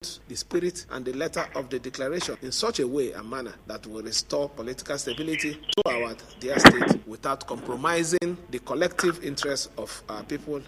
the spirit and the letter of the declaration in such a way and manner that will restore political stability to our dear state without compromising the collective interests of our people.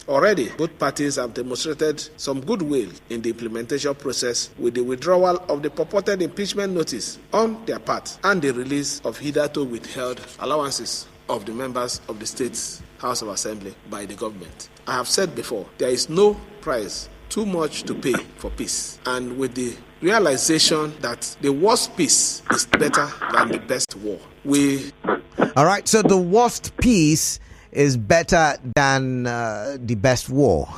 Already, both parties have demonstrated some goodwill in the implementation process with the withdrawal of the purported impeachment notice on their part and the release of hitherto withheld allowances of the members of the state's House of Assembly by the government. I have said before, there is no price too much to pay for peace. And with the realization that the worst peace is better than the best war, All right, so the worst peace is better than the best war.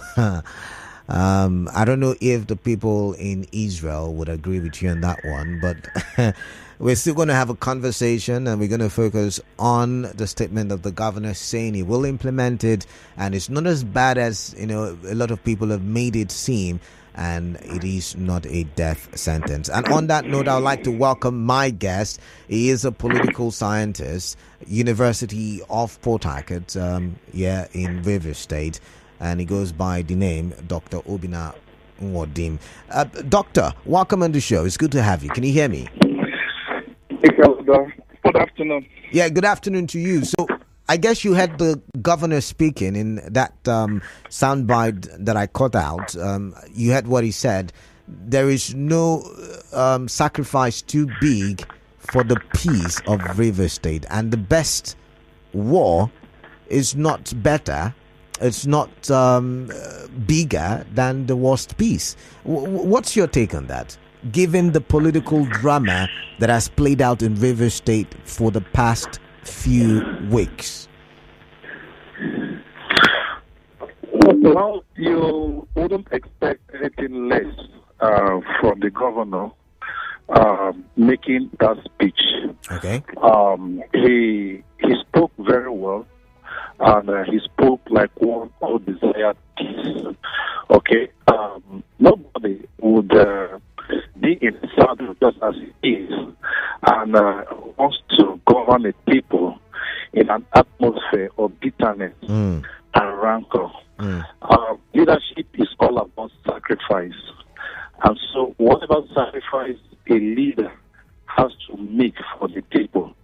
I don't know if the people in Israel would agree with you on that one, but we're still going to have a conversation, and we're going to focus on the statement of the governor saying he will implement it, and it's not as bad as a lot of people have made it seem, and it is not a death sentence. And on that note, I would like to welcome my guest. He is a political scientist, University of Port Harcourt, here in Rivers State, and he goes by the name Dr. Obinna Nwodim. Doctor, welcome on the show. It's good to have you. Can you hear me? Good afternoon. Yeah, good afternoon to you. So I guess you had the governor speaking in that soundbite that I cut out. You heard what he said. There is no sacrifice too big for the peace of River State, and the best war is not better. It's not bigger than the worst peace. What's your take on that, given the political drama that has played out in River State for the past few weeks? Well, you wouldn't expect anything less from the governor making that speech. Okay. He spoke very well, and he spoke like one who desired peace. Okay. Nobody would be in the saddle just as he is, and wants to govern the people in an atmosphere of bitterness and rancor. Leadership is all about sacrifice, and so whatever sacrifice a leader has to make for the people,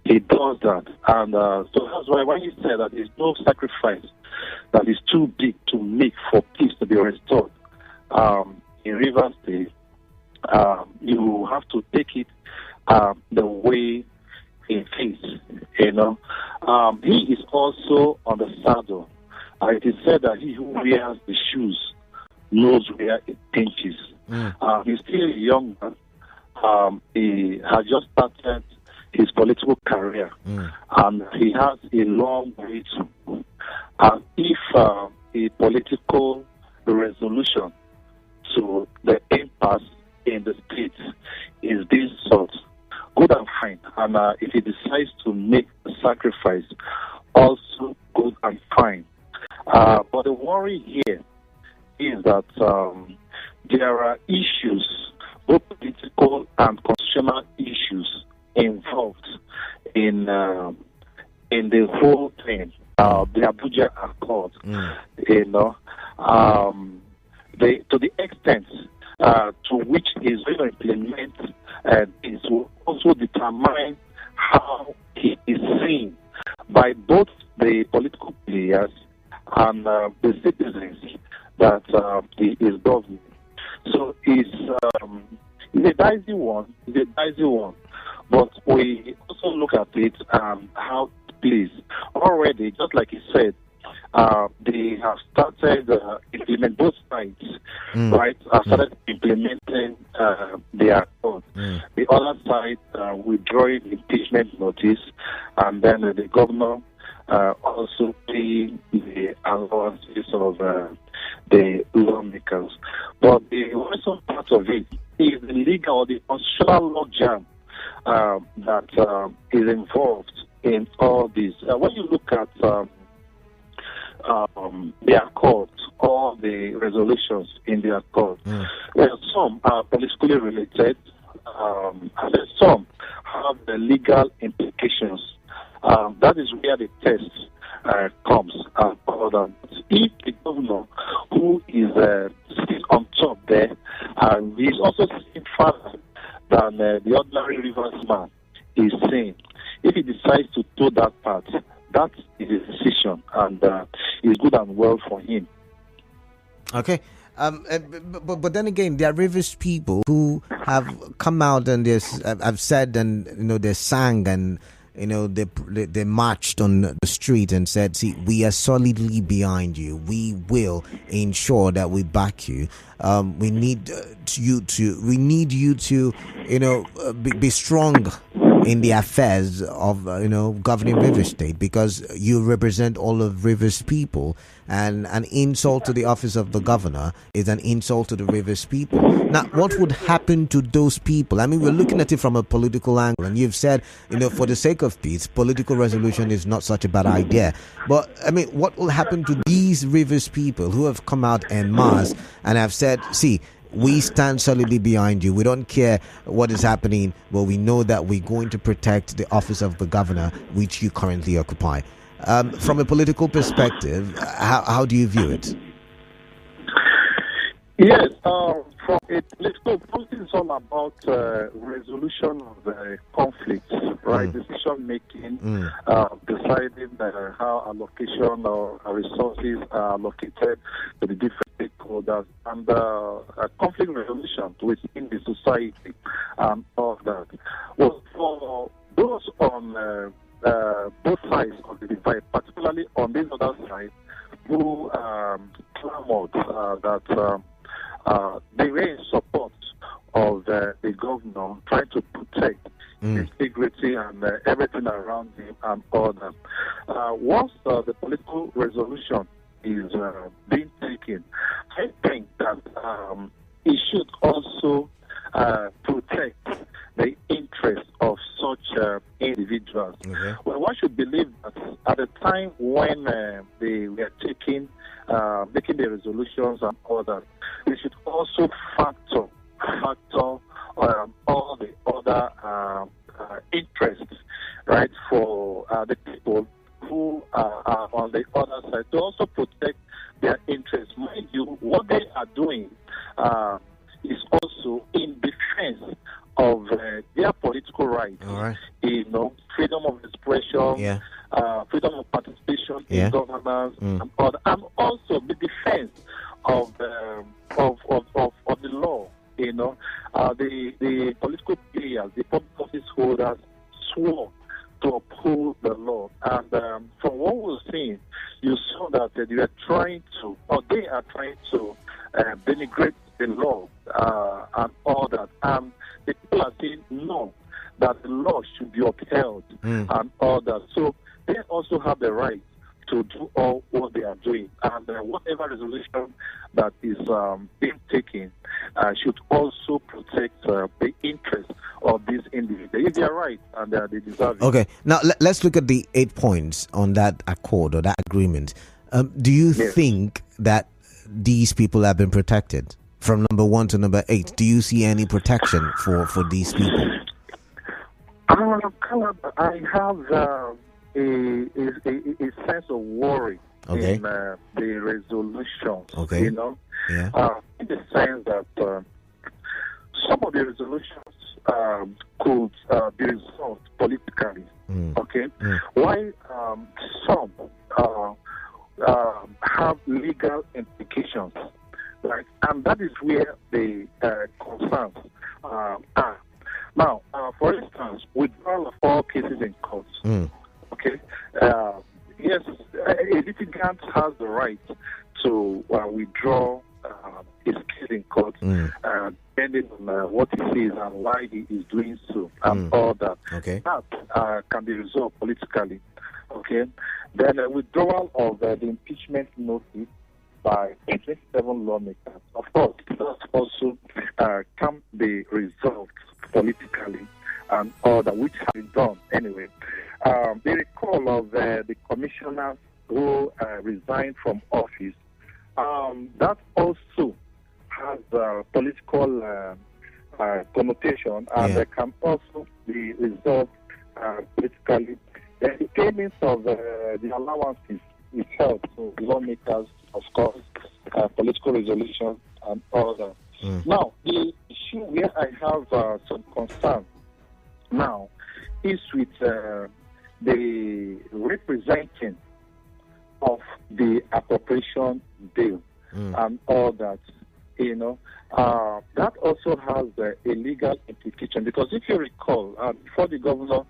he does that. And so that's why when you say that there's no sacrifice that is too big to make for peace to be restored in Rivers State, you have to take it the way it is. He is also on the saddle. It is said that he who wears the shoes knows where it pinches. He's still a young man. He has just started his political career, and he has a long way to go. And if a political resolution to the impasse in the state is being sought, good and fine. And if he decides to make a sacrifice, also good and fine. But the worry here is that there are issues, both political and constitutional issues, involved in the whole thing. The Abuja Accord, to the extent to which is going to implement this will also determine how he is seen by both the political players and the citizens that he is governing. So it's a dicey one. But we also look at it how it plays. Already, just like he said, they have started implement both sides, right? Started implementing their accord. The other side withdrawing the impeachment notice, and then the governor also paying the allowances of the lawmakers. But the also part of it is the legal or the constitutional logjam that is involved in all this. When you look at the accord, all the resolutions in the accord, some are politically related, and then some have the legal implications. That is where the test comes. If the governor who who is sitting on top there, and he's also seeing further than the ordinary rivers man is saying. If he decides to do that part, that is his decision, and it's good and well for him. Okay. But then again, there are Rivers people who have come out and have said, and they sang, and they marched on the street and said, "See, we are solidly behind you. We will ensure that we back you. We need you to be strong in the affairs of governing Rivers State, because you represent all of Rivers people, and an insult to the office of the governor is an insult to the Rivers people." Now, what would happen to those people? I mean, we're looking at it from a political angle, and you've said, for the sake of peace, political resolution is not such a bad idea. But I mean, what will happen to these Rivers people who have come out en masse and have said, "See, we stand solidly behind you. We don't care what is happening, but we know that we're going to protect the office of the governor, which you currently occupy"? From a political perspective, how do you view it? Yes, from a political politics is all about resolution of conflicts, right? Decision making, deciding how allocation or resources are allocated to the different stakeholders, and conflict resolution within the society and all that. Well, for those on both sides of the divide, particularly on this other side, who clamored that they were in support of the governor, trying to protect integrity and everything around him and all that. Once the political resolution is being taken, I think that it should also protect the interests of such individuals. Okay. Well, one should believe that at the time when they were making the resolutions and all that, they should also factor all the other interests, right, for the people who are on the other side, to also protect their interests. Mind you, what they are doing is also in defense of their political rights. All right. Freedom of expression, freedom of participation in governance, and also the defense of the law. The political players, the public office holders swore to uphold the law, and from what we're seeing, you saw that they are trying to denigrate the law and all that, and the people are saying no, that the law should be upheld and all that. So they also have the right to do all what they are doing, and whatever resolution that is being taken should also protect the interests of these individuals. If they are right and they deserve it. Okay, now let's look at the 8 points on that accord or that agreement. Do you think that these people have been protected from number 1 to number 8? Do you see any protection for these people? I have a sense of worry in the resolutions. Okay. In the sense that some of the resolutions could be resolved politically. Okay. Why some have legal implications, right? And that is where the concerns are. Now, for instance, withdrawal of all cases in courts. Okay. Yes, a litigant has the right to withdraw his case in court, depending on what he sees and why he is doing so, and all that. Okay. That can be resolved politically. Okay. Then withdrawal of the impeachment notice by 27 lawmakers. Of course, that also can be resolved politically and all that, which has been done anyway. The recall of the commissioner who resigned from office, that also has political connotation, and can also be resolved politically. The payments of the allowances itself to lawmakers of course, political resolution and all that. Now, the issue where I have some concern now is with the representing of the appropriation bill and all that. That also has a legal implication, because if you recall, before the governor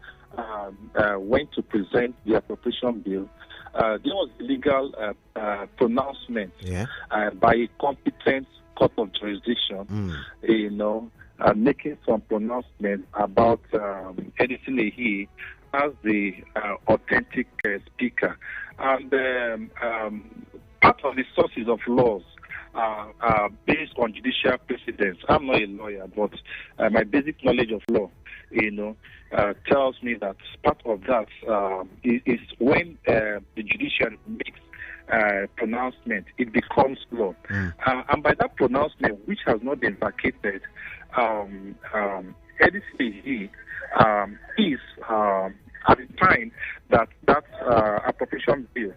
went to present the appropriation bill, there was a legal pronouncement by a competent court of jurisdiction, making some pronouncement about Edison Ehi as the authentic speaker. And part of the sources of laws based on judicial precedents. I'm not a lawyer, but my basic knowledge of law, tells me that part of that is when the judiciary makes pronouncement, it becomes law. And by that pronouncement, which has not been vacated, EDCG is at the time that appropriation bill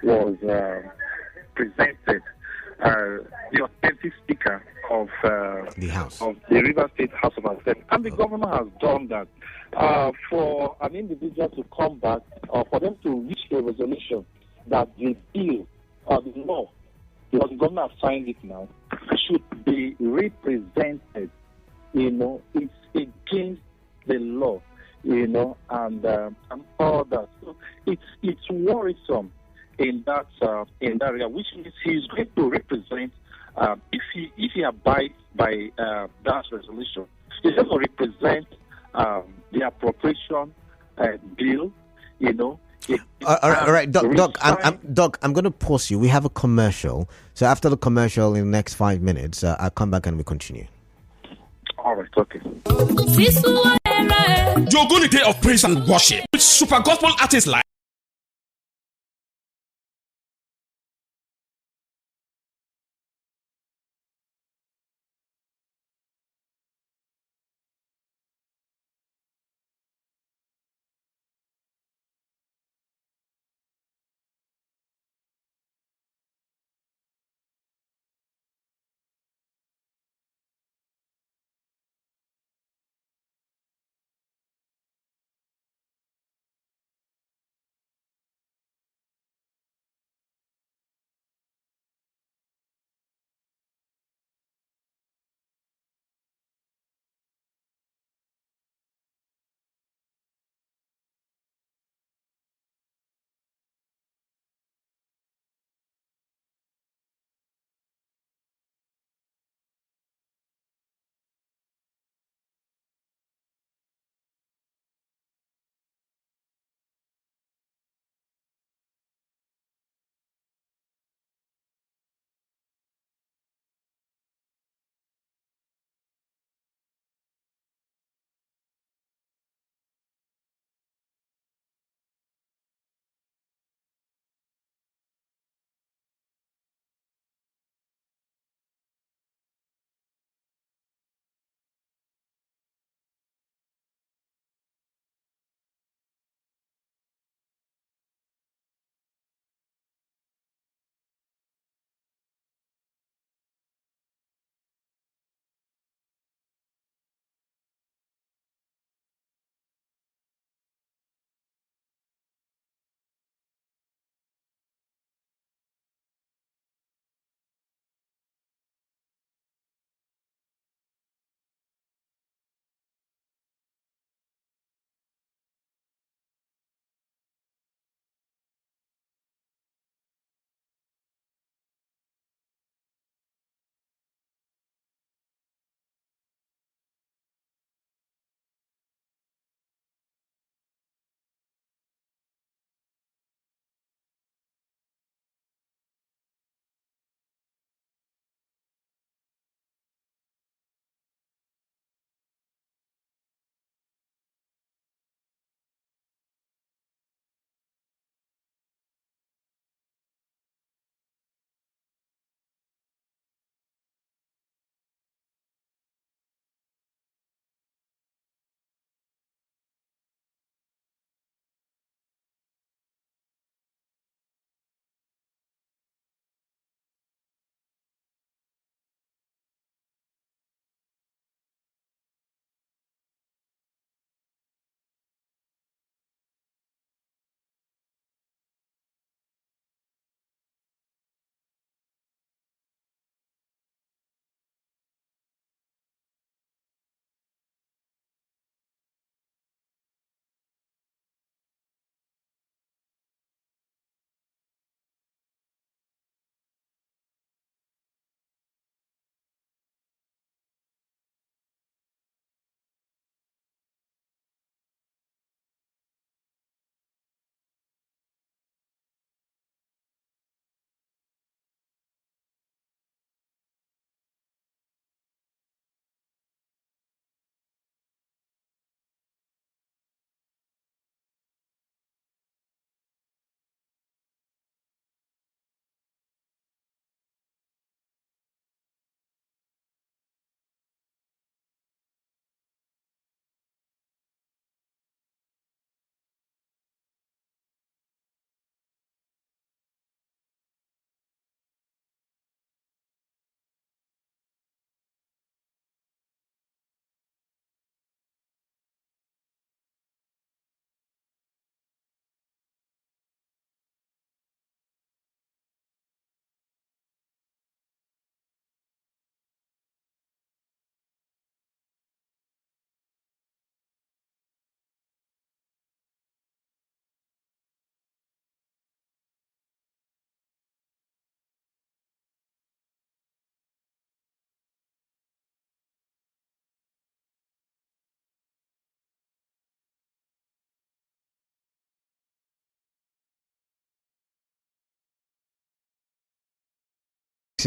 was presented, the authentic speaker of the House, of the River State House of Assembly, and the governor has done that for an individual to come back, or for them to reach a resolution that the bill or the law, because the governor has signed it now, should be represented. It's against the law, and all that. So it's worrisome in that area, which means he's going to represent. If he abides by that resolution, he's going to represent the appropriation bill. All right, Doc. I'm going to pause you. We have a commercial. So after the commercial, in the next 5 minutes, I'll come back and we continue. All right, okay. You're going to day of praise and worship with super gospel artists like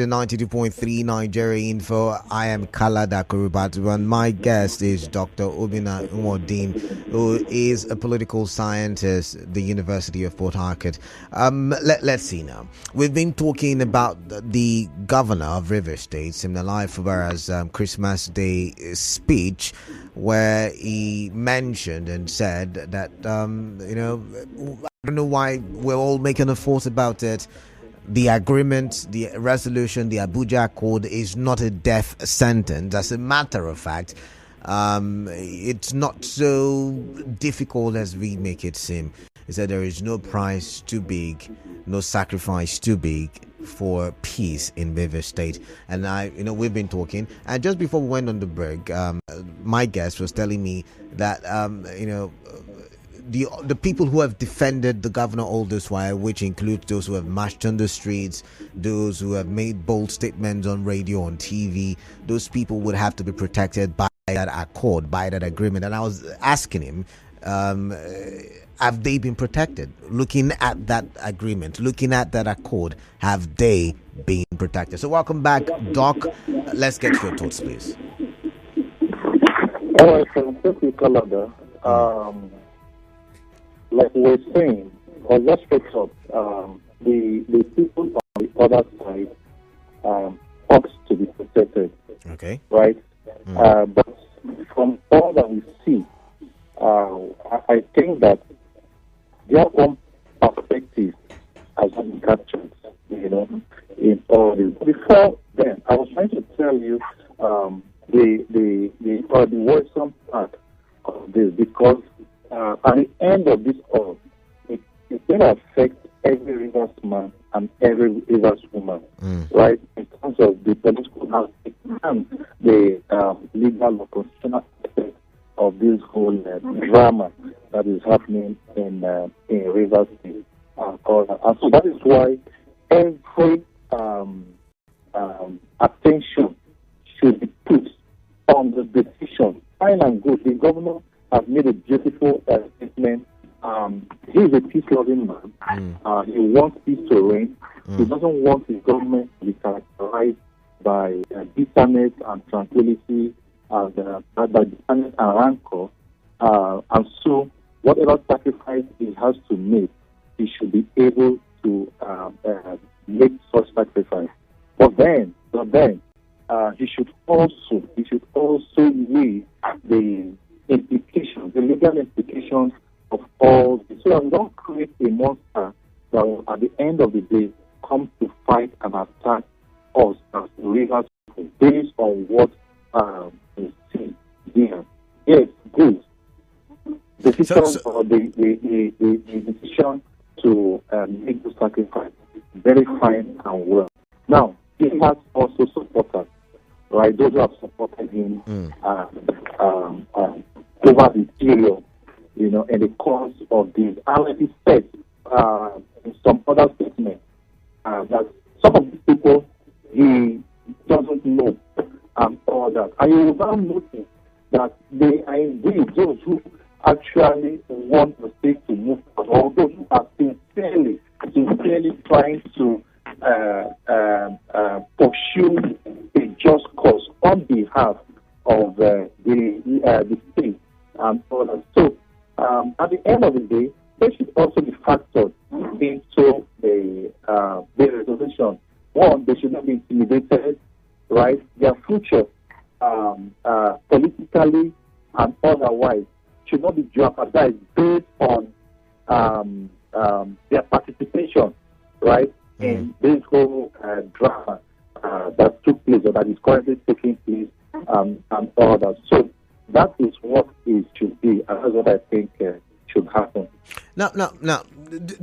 92.3 Nigeria Info. I am Kalada Kurubatu, and my guest is Dr. Obinna Nwodim, who is a political scientist at the University of Port Harcourt. Let's see now. We've been talking about the governor of Rivers State, Siminalayi Fubara's Christmas Day speech, where he mentioned and said that, I don't know why we're all making a fuss about it. The agreement, the resolution, the Abuja Accord is not a death sentence. As a matter of fact, it's not so difficult as we make it seem. He said there is no price too big, no sacrifice too big for peace in Rivers State. And we've been talking, and just before we went on the break, my guest was telling me that the people who have defended the governor all this while, which includes those who have marched on the streets, those who have made bold statements on radio, on TV, those people would have to be protected by that accord, by that agreement. And I was asking him, have they been protected? Looking at that agreement, looking at that accord, have they been protected? So welcome back, Doc. Let's get your thoughts, please. All right, so thank you, Kalada. Like we were saying, or just straight up, the people on the other side ought to be protected. Okay. Right? But from all that we see, I think that their own perspective has been captured, in all this. Before then, I was trying to tell you the worrisome part of this, because at the end of this all, it's going to affect every Rivers man and every Rivers woman, right? In terms of the political aspect and the legal or constitutional aspect of this whole drama that is happening in Rivers State. And so that is why every attention should be put on the decision. Fine and good. The governor has made a beautiful statement. He's a peace-loving man. He wants peace to reign. He doesn't want his government to be characterized by bitterness and tranquility, by bitterness and rancor. And so, whatever sacrifice he has to make, he should be able to make such sacrifice. But then, he should also weigh the implications, the legal implications of all this. So don't create a monster that will, at the end of the day, come to fight and attack us as Rivers based on what we see here. Yes, good. The decision to make the sacrifice, very fine and well. Now, he has also supporters, right? Those who have supported him over the period, in the course of this. I already said in some other statements that some of these people he doesn't know and all that. And you will now notice that they are indeed those who actually want the state to move forward, or those who are sincerely trying to pursue a just cause on behalf of the state and all that. So, at the end of the day, they should also be factored into the resolution. One, they should not be intimidated, right? Their future, politically and otherwise, should not be jeopardized based on their participation, right, in this whole drama that took place or that is currently taking place and all that. So that is what it should be, and that's what I think should happen. Now,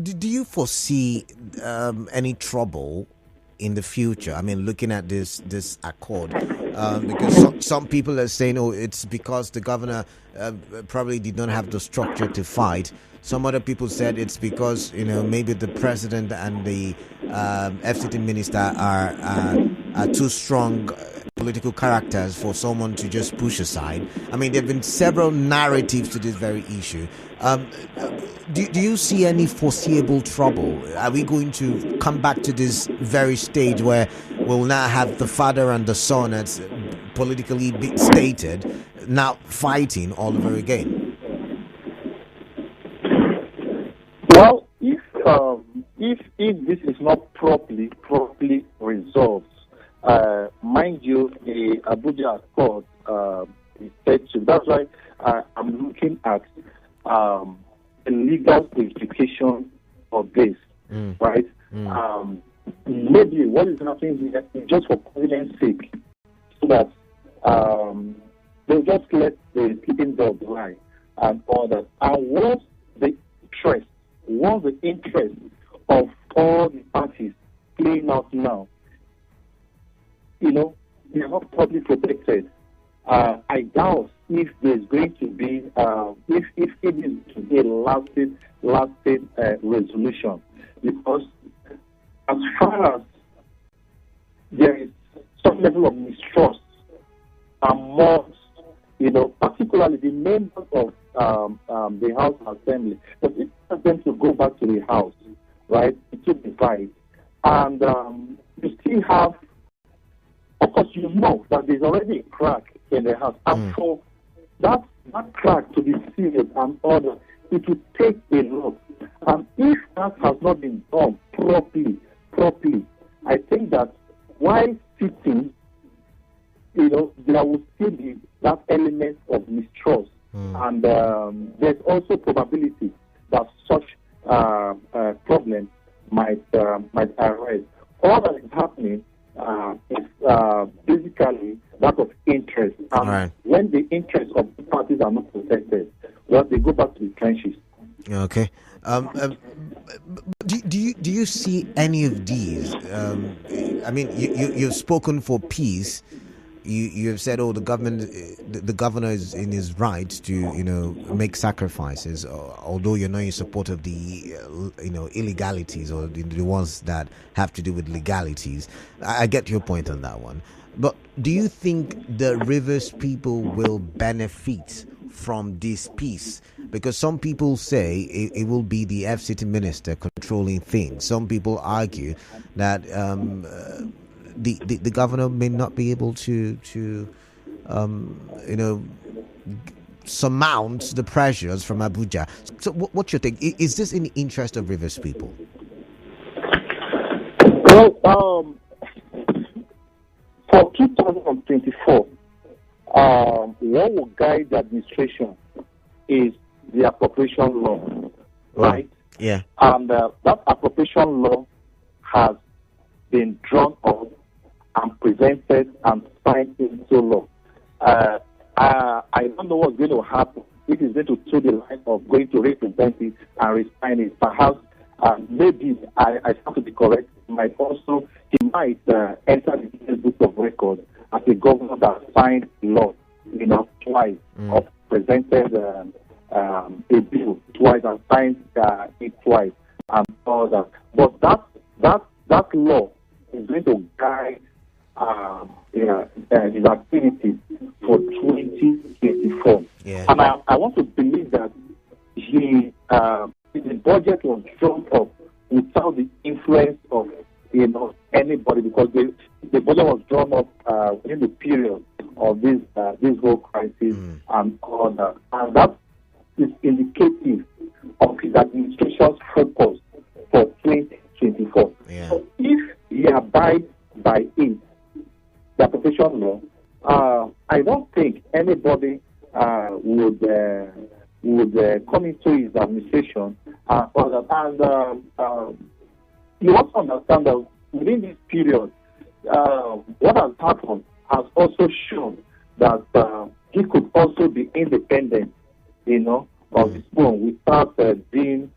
do you foresee any trouble in the future? I mean, looking at this accord, because some people are saying, it's because the governor probably did not have the structure to fight. Some other people said it's because maybe the president and the FCT minister are too strong political characters for someone to just push aside. I mean, there have been several narratives to this very issue. Do you see any foreseeable trouble? Are we going to come back to this very stage where will now have the father and the son, as politically stated, now fighting all over again? Well, if this is not properly resolved, mind you, the Abuja Court is set to. That's why I'm looking at the legal implication of this, right? Maybe what is happening here is just for convenience sake, so that they'll just let the sleeping dog lie and all that. And once the interest of all the parties playing out now, they are not properly protected. I doubt if there's going to be if it is to be a lasting resolution, because as far as there is some level of mistrust amongst, particularly the members of the House Assembly, but if ask them to go back to the house, right, to divide, and you still have, of course, that there's already a crack in the house, and for that crack to be sealed and ordered, it will take a lot. And if that has not been done properly, I think that while sitting, there will still be that element of mistrust. And there's also probability that such problems might arise. All that is happening is basically that of interest. And when the interests of the parties are not protected, they go back to the trenches. Okay. Do you see any of these? I mean, you've spoken for peace. You have said, the governor is in his right to make sacrifices, although you're not in support of the illegalities or the ones that have to do with legalities. I get your point on that one, but do you think the Rivers people will benefit from this peace? Because some people say it will be the FCT minister controlling things. Some people argue that the governor may not be able to surmount the pressures from Abuja. So what's your take? Is this in the interest of Rivers people? Well, for 2024, what will guide the administration is the appropriation law, right? Yeah. And that appropriation law has been drawn up and presented and signed into law. I don't know what's going to happen. It is going to toe the line of going to represent it and resign it. Perhaps, maybe I have to be correct. He might enter the Guinness Book of Records as a governor that signed law, twice, or presented a bill twice and signed it twice, and all that. But that law is going to guide his activities for 2024. Yeah. And I want to believe that the budget was drawn up without the influence of anybody, because the budget was drawn up within the period of this whole crisis and all that. And that is indicative of his administration's focus for 2024. Yeah. So if he abides by it, the appropriation law, I don't think anybody would come into his administration and you also understand that within this period, what has happened has also shown that he could also be independent, of his own, without being,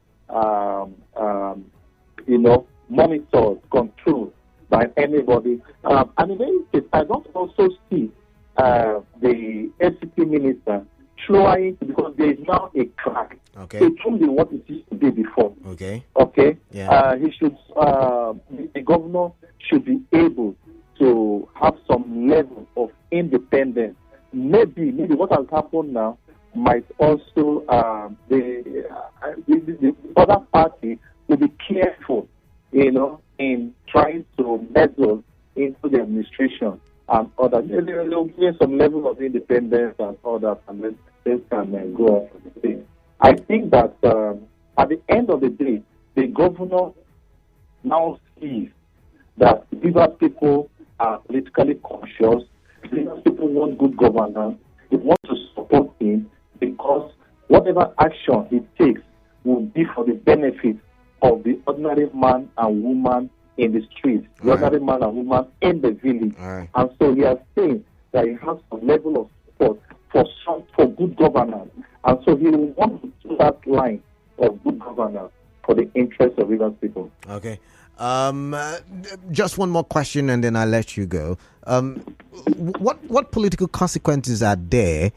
monitored, controlled by anybody. And in any case, I don't also see the FCT minister trying, because there is now a crack. Okay. It shouldn't be what it used to be before. Okay. Okay. Yeah. He should. The governor should be able to have some level of independence. Maybe what has happened now might also the other party will be careful, in trying to meddle into the administration and all that. They'll give some level of independence and all that, and then things can go on from the thing. I think that at the end of the day, the governor now sees that these are people are politically conscious. These people want good governance. They want to support him because whatever action he takes will be for the benefit of the ordinary man and woman in the street, the ordinary man and woman in the village. And so he has seen that he has some level of support for good governance. And so he will want to do that line of good governance for the interest of Rivers people. Okay. Just one more question and then I'll let you go. What political consequences are there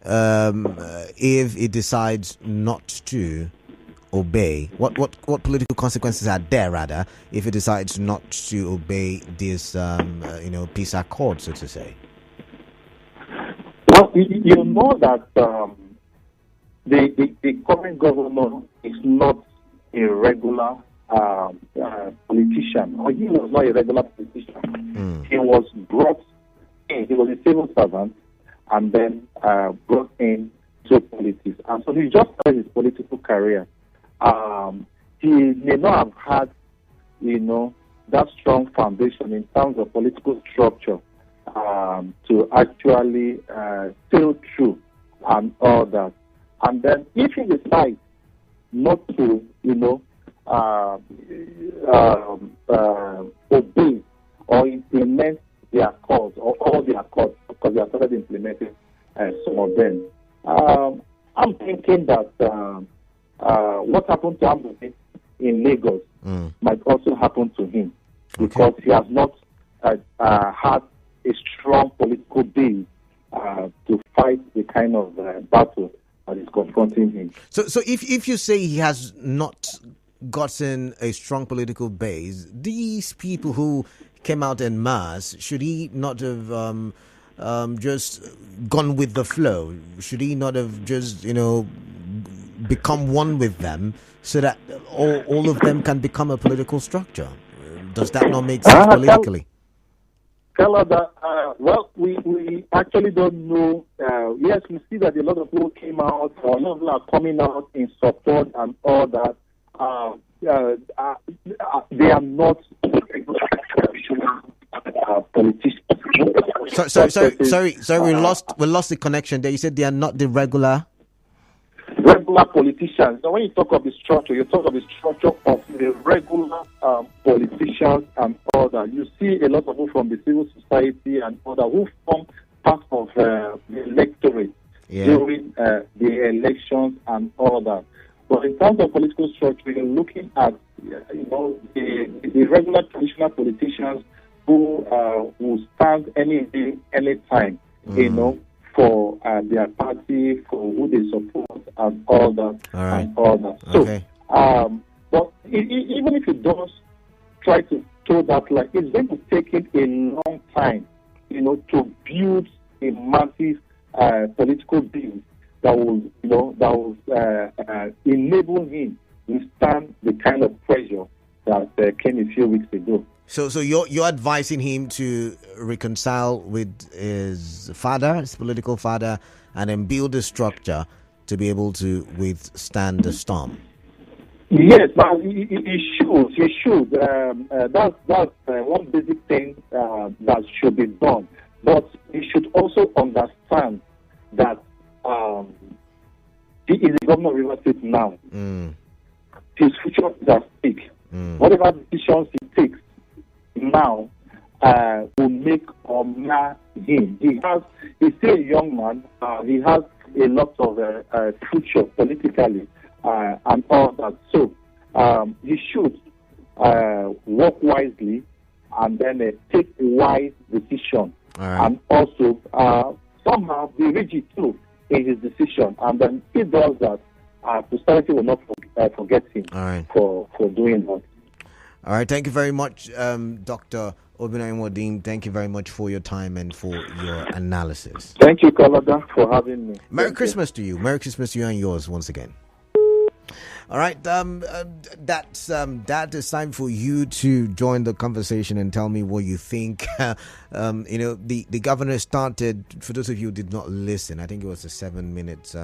if it decides not to obey? What political consequences are there, rather, if it decides not to obey this peace accord, so to say? Well, you know that the current governor is not a regular politician, or he was not a regular politician. He was brought in, he was a civil servant, and then brought in to politics. And so he just started his political career. He may not have had, that strong foundation in terms of political structure to actually sail through and all that. And then if he decides not to, obey or implement their accords or all the accords, because they have started implementing some of them. I'm thinking that what happened to Ambode in Lagos might also happen to him, because he has not had a strong political base to fight the kind of battle that is confronting him. So if you say he has not gotten a strong political base, these people who came out en masse, should he not have just gone with the flow? Should he not have just, become one with them so that all of them can become a political structure? Does that not make sense politically? Well, we actually don't know. Yes, we see that a lot of people came out, or a lot of people are coming out in support and all that. They are not politicians. Sorry, we lost the connection there. You said they are not the regular politicians. So when you talk of the structure, you talk of the structure of the regular politicians and all that. You see a lot of people from the civil society and all that who form part of the electorate during the elections and all that. But in terms of political structure, you're looking at the regular traditional politicians who will stand any day, any time, for their party, for who they support, and all that, and all that. So, but even if it does try to throw that line, it's going to take it a long time, to build a massive political base that will enable him to stand the kind of pressure that came a few weeks ago. So you're advising him to reconcile with his father, his political father, and then build a structure to be able to withstand the storm. Yes, but he should. He should. That's one basic thing that should be done. But he should also understand that he is the governor of Rivers State now. His future is at stake. Whatever decisions he takes now will make or mar him. He's still a young man. He has a lot of future politically and all that. So he should work wisely and then take a wise decision, and also somehow be rigid too in his decision. And then if he does that, society will not forget him for doing that. All right, thank you very much, Dr. Obinna Nwodim. Thank you very much for your time and for your analysis. Thank you, Kalada, for having me. Merry Christmas to you. Merry Christmas to you and yours once again. All right, that is time for you to join the conversation and tell me what you think. The governor started, for those of you who did not listen, I think it was a 7 minute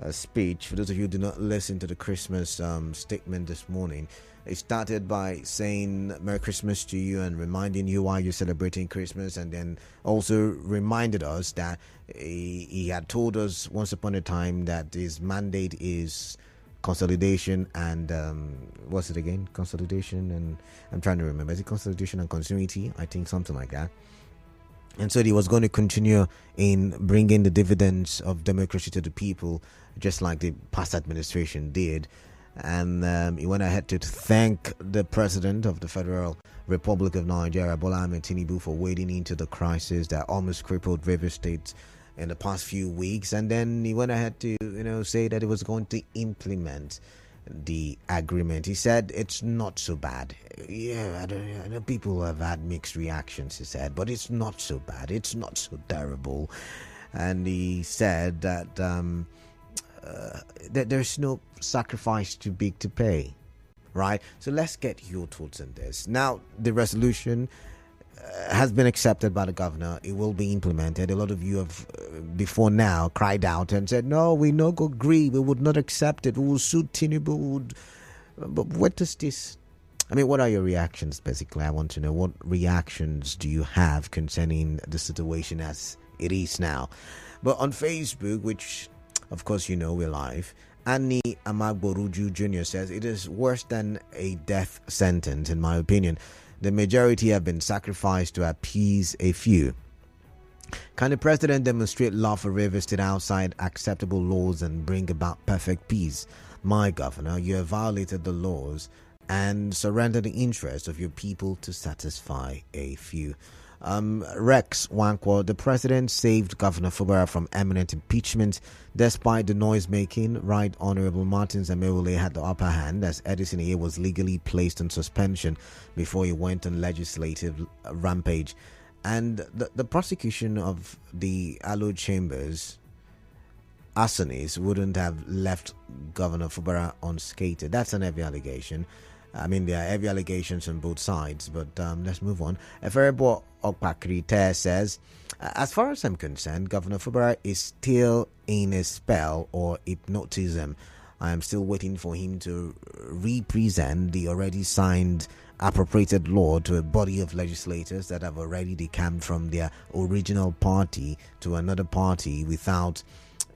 speech. For those of you who did not listen to the Christmas statement this morning, it started by saying Merry Christmas to you and reminding you why you're celebrating Christmas, and then also reminded us that he had told us once upon a time that his mandate is consolidation and what's it again? Consolidation and I'm trying to remember. Is it consolidation and continuity? I think something like that. And so he was going to continue in bringing the dividends of democracy to the people, just like the past administration did. And he went ahead to thank the president of the Federal Republic of Nigeria, Bola Ahmed Tinubu, for wading into the crisis that almost crippled Rivers State in the past few weeks. And then he went ahead to say that he was going to implement the agreement. He said it's not so bad. I know people have had mixed reactions, he said, but it's not so bad, it's not so terrible. And he said that that there's no sacrifice too big to pay, right? So let's get your thoughts on this. Now, the resolution has been accepted by the governor. It will be implemented. A lot of you have before now cried out and said, no, we no go agree, we would not accept it, we will sue Tinubu. But what does this, what are your reactions? Basically, I want to know, what reactions do you have concerning the situation as it is now? But on Facebook, which of course we're live, Annie Amagboruju Jr. says it is worse than a death sentence, in my opinion. The majority have been sacrificed to appease a few. Can the president demonstrate love for Rivers State outside acceptable laws and bring about perfect peace? My governor, you have violated the laws and surrendered the interests of your people to satisfy a few. Rex Wankwo, the president saved Governor Fubara from imminent impeachment despite the noise making. Right Honorable Martins Amewule had the upper hand as Edison A was legally placed on suspension before he went on legislative rampage. And the prosecution of the Allo Chambers arsonists wouldn't have left Governor Fubara unscathed. That's an heavy allegation. There are heavy allegations on both sides, but let's move on. Eferebo Okpakrite says, as far as I'm concerned, Governor Fubara is still in a spell or hypnotism. I am still waiting for him to represent the already signed appropriated law to a body of legislators that have already decamped from their original party to another party without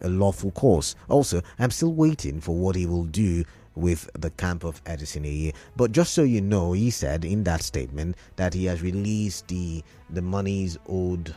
a lawful cause. Also, I'm still waiting for what he will do with the camp of Edison A. But just so you know, he said in that statement that he has released the monies owed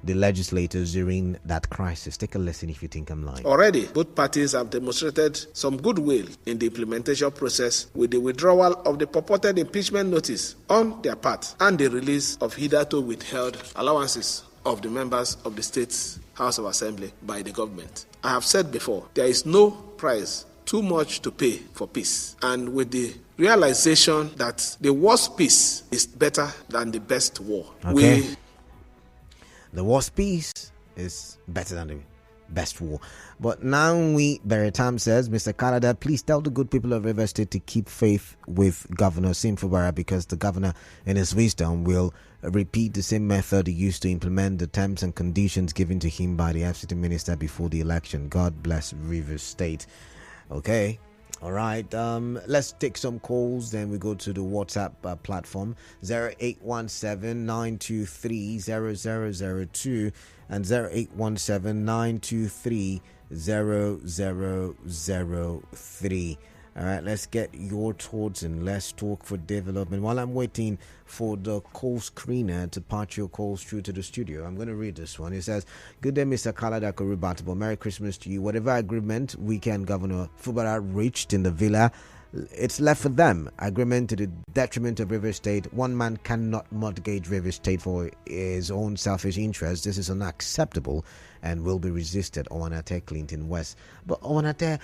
the legislators during that crisis. Take a listen if you think I'm lying. Already, both parties have demonstrated some goodwill in the implementation process with the withdrawal of the purported impeachment notice on their part and the release of hitherto withheld allowances of the members of the state's House of Assembly by the government. I have said before, there is no price too much to pay for peace. And with the realization that the worst peace is better than the best war. Okay. The worst peace is better than the best war. But now Beretam says, Mr. Canada, please tell the good people of Rivers State to keep faith with Governor Sim Fubara, because the governor in his wisdom will repeat the same method he used to implement the terms and conditions given to him by the FCT minister before the election. God bless Rivers State. Okay, all right. Let's take some calls. Then we go to the WhatsApp platform 0817-923-0002 and 0817-923-0003. All right, let's get your thoughts and let's talk for development. While I'm waiting for the call screener to patch your calls through to the studio, I'm going to read this one. It says, good day, Mr. Kalada Korubatable. Merry Christmas to you. Whatever agreement weekend Governor Fubara reached in the villa, it's left for them. Agreement to the detriment of Rivers State. One man cannot mortgage Rivers State for his own selfish interests. This is unacceptable and will be resisted. Owanate Clinton West. But Owanate,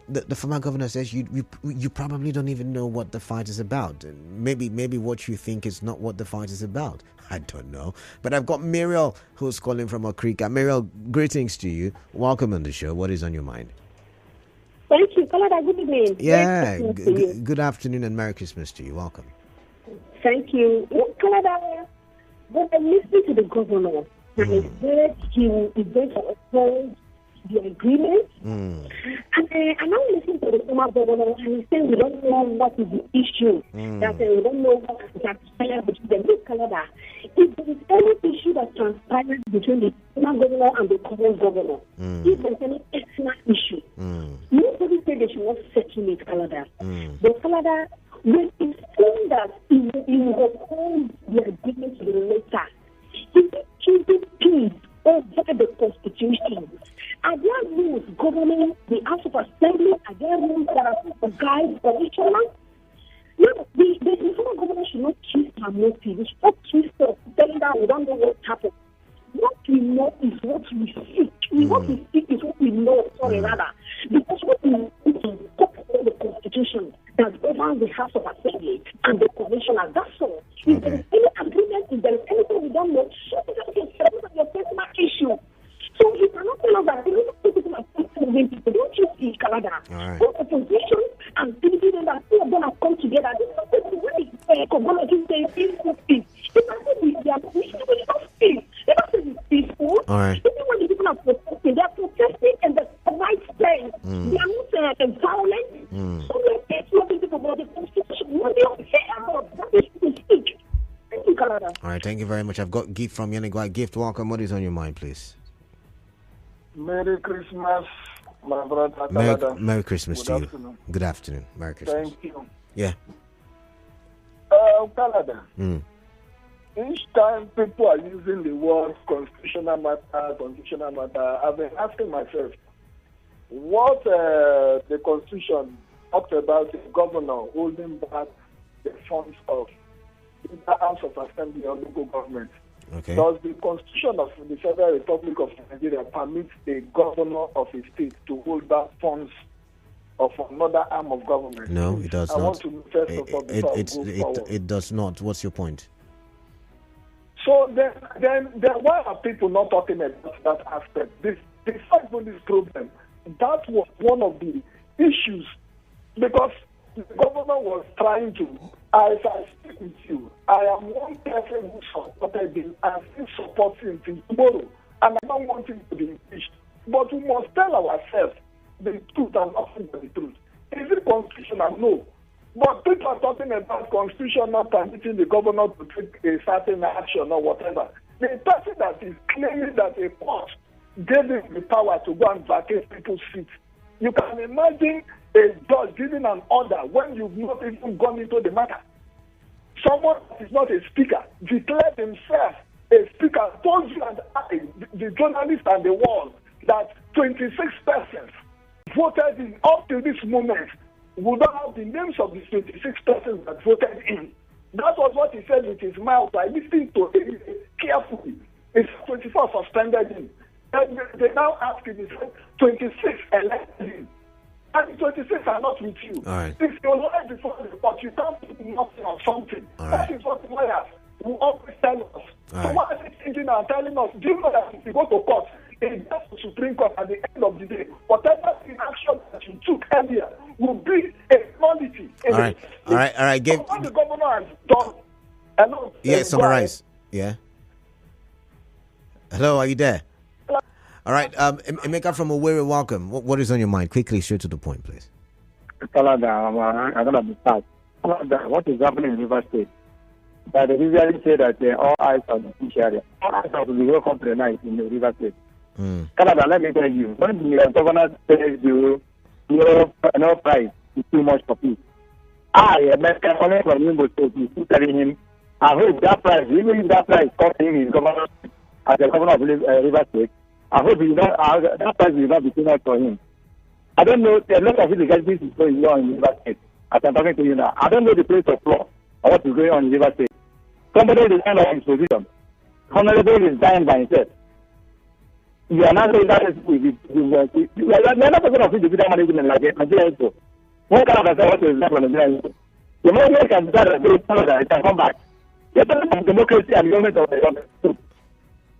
the former governor says you probably don't even know what the fight is about. Maybe what you think is not what the fight is about. I don't know. But I've got Muriel who's calling from Okrika. Muriel, greetings to you. Welcome on the show. What is on your mind? Thank you, Canada. Good evening. Yeah, good afternoon and Merry Christmas to you. Welcome. Thank you. Canada, when I listened to the governor, and he said he is going to uphold the agreement, and I'm listening to the former governor, and he's saying we don't know what is the issue, that we don't know what is transpired between them. Look, Canada, if there is any issue that transpired between the former governor and the current governor, if there is any external issue, nobody said they should not settle it, Canada. But Canada, when it's saying that he will uphold the agreement to the letter, he is choosing peace over the Constitution. Are there rules governing the House of Assembly? Are there rules that are supposed to guide commissioners? No, the former governor should not choose her motive. We should not choose to telling that we don't know what happened. What we know is what we seek. What we seek is what we know, rather. Because what we know is to uphold the Constitution that governs the House of Assembly and the commissioners. That's all. If there is any agreement, if there is anything we don't know, so it's your personal issue. So you cannot tell us that people are people don't choose each Canada. Both opposition and PDP that two of them have come together. This is the way community say peaceful peace. They are peaceful. Even when the people are protesting, they are protesting in the right space. They are not violent. So we are talking about the Constitution. What they don't care about that is to speak. Thank you, Canada. All right, thank you very much. I've got Gift from Yanagwa. Gift, welcome. What is on your mind, please? Merry Christmas, my brother. Merry Christmas to you. Good afternoon. Merry Christmas. Thank you. Yeah. Canada. Each time people are using the word constitutional matter, I've been asking myself, what the Constitution talks about the governor holding back the funds of the House of Assembly or local government. Okay. Does the Constitution of the Federal Republic of Nigeria permit a governor of a state to hold back funds of another arm of government? No, it does not. I want to first of all before I go forward. It does not. What's your point? So then why are people not talking about that aspect? Besides this problem, that was one of the issues, because the governor was trying to, as I speak with you, I am one person who supported him and still supports him till tomorrow, and I don't want him to be impeached. But we must tell ourselves the truth and nothing but the truth. Is it constitutional? No. But people are talking about constitution not permitting the governor to take a certain action or whatever. The person that is claiming that a court gave him the power to go and vacate people's seats. You can imagine a judge giving an order when you've not even gone into the matter. Someone that is not a speaker declared himself a speaker, told you and I, the journalist and the world, that 26 persons voted in up to this moment. We don't have the names of the 26 persons that voted in. That was what he said with his mouth. I listened to him carefully. It's 24 suspended him. And they now ask him, he said, 26 elected him. And the 26 are not with you. Right. If you lie before the court, you can't put nothing on something. That is what lawyers will always tell us. So why is he thinking and telling us, do you know that if you go to court, it gets to Supreme Court at the end of the day, whatever action that you took earlier will be a nullity. All right. What the governor has done. Hello. Yeah, summarize. Yeah. Hello, are you there? Hello. All right. Emeka from Owerri, welcome. What is on your mind? Quickly, straight to the point, please. I'm going to be fast. What is happening in River State? That they usually say that all eyes on the judiciary. All eyes on the welcome to the night in the River State. Canada, let me tell you, when the governor says no price is too much for peace, I am calling from Limbo State, is telling him, I hope that price, even if that price cost him his governor as the governor of River State, I hope that price will not be too much for him. I don't know, a lot of illegalities is going on in River State. As I'm talking to you now, I don't know the place of law or what is going on in River State. Somebody is dying on his position. Honorable is dying by himself. You are not saying that you are not talking of individual management like Nigerian people. One kind of what is left on Nigerian people. The moment you can decide that it can come back. You're talking of democracy and government of the government.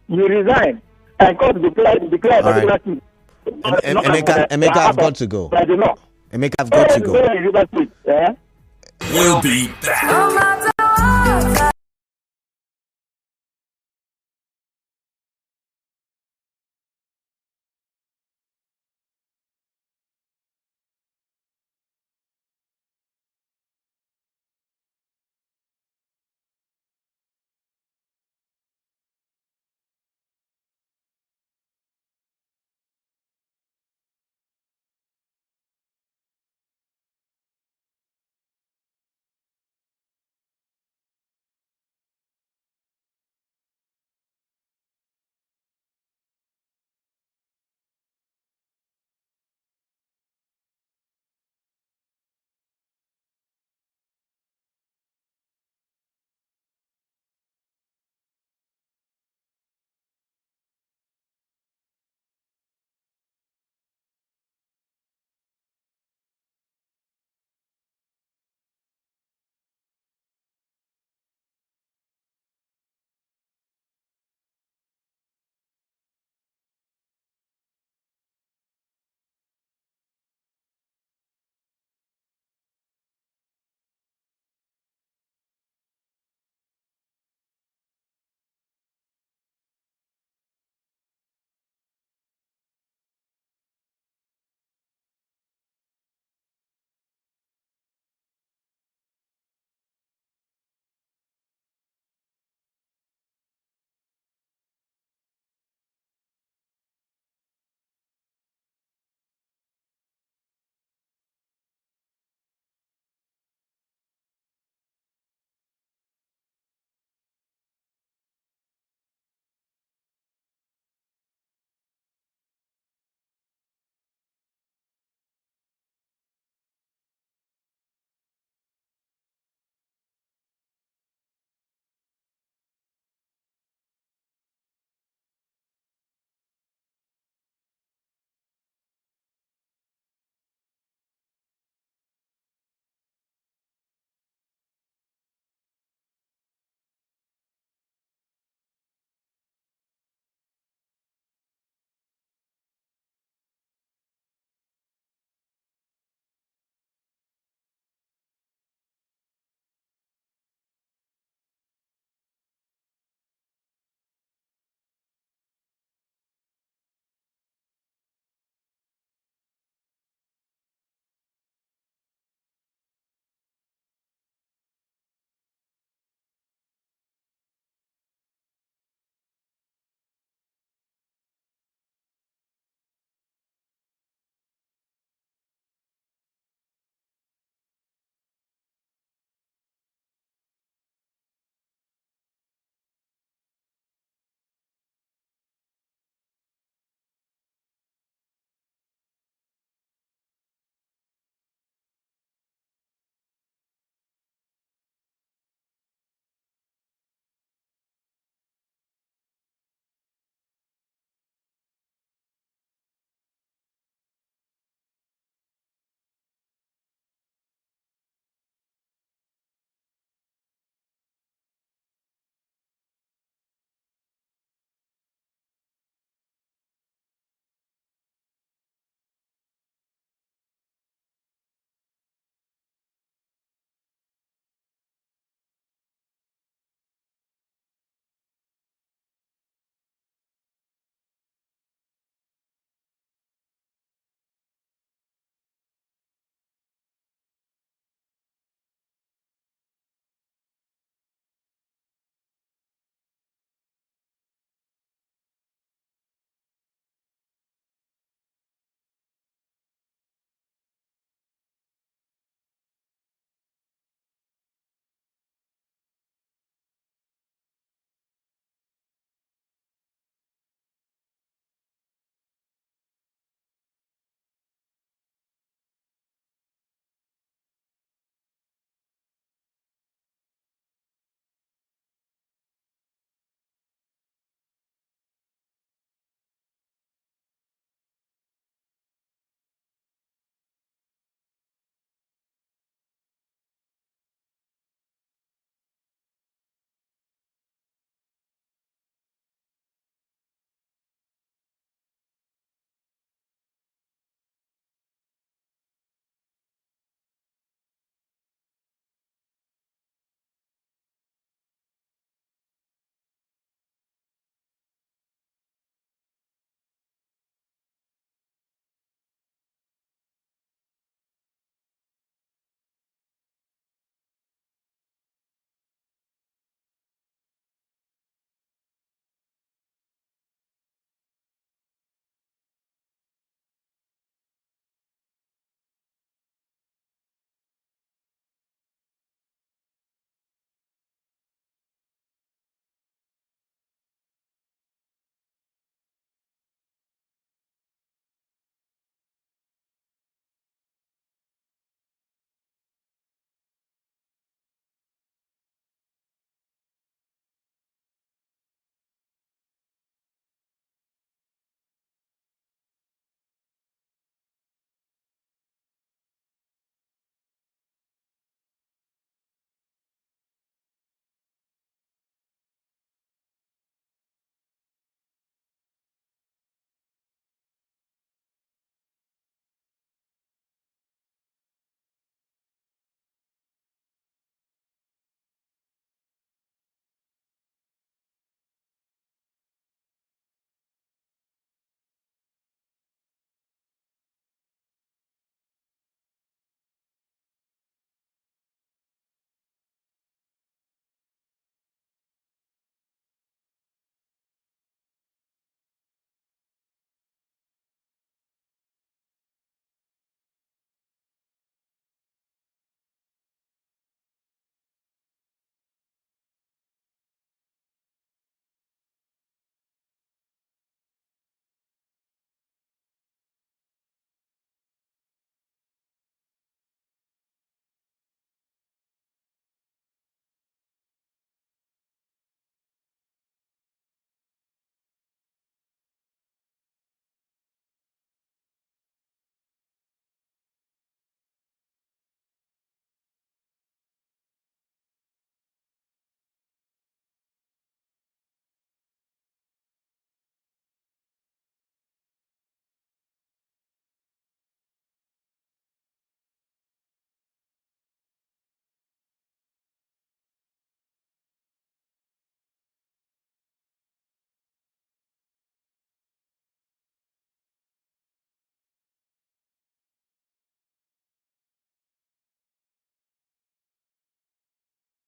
You resign and come to declare a particular thing. Emeka, I've got to go. Emeka, I've got to go. We'll be back.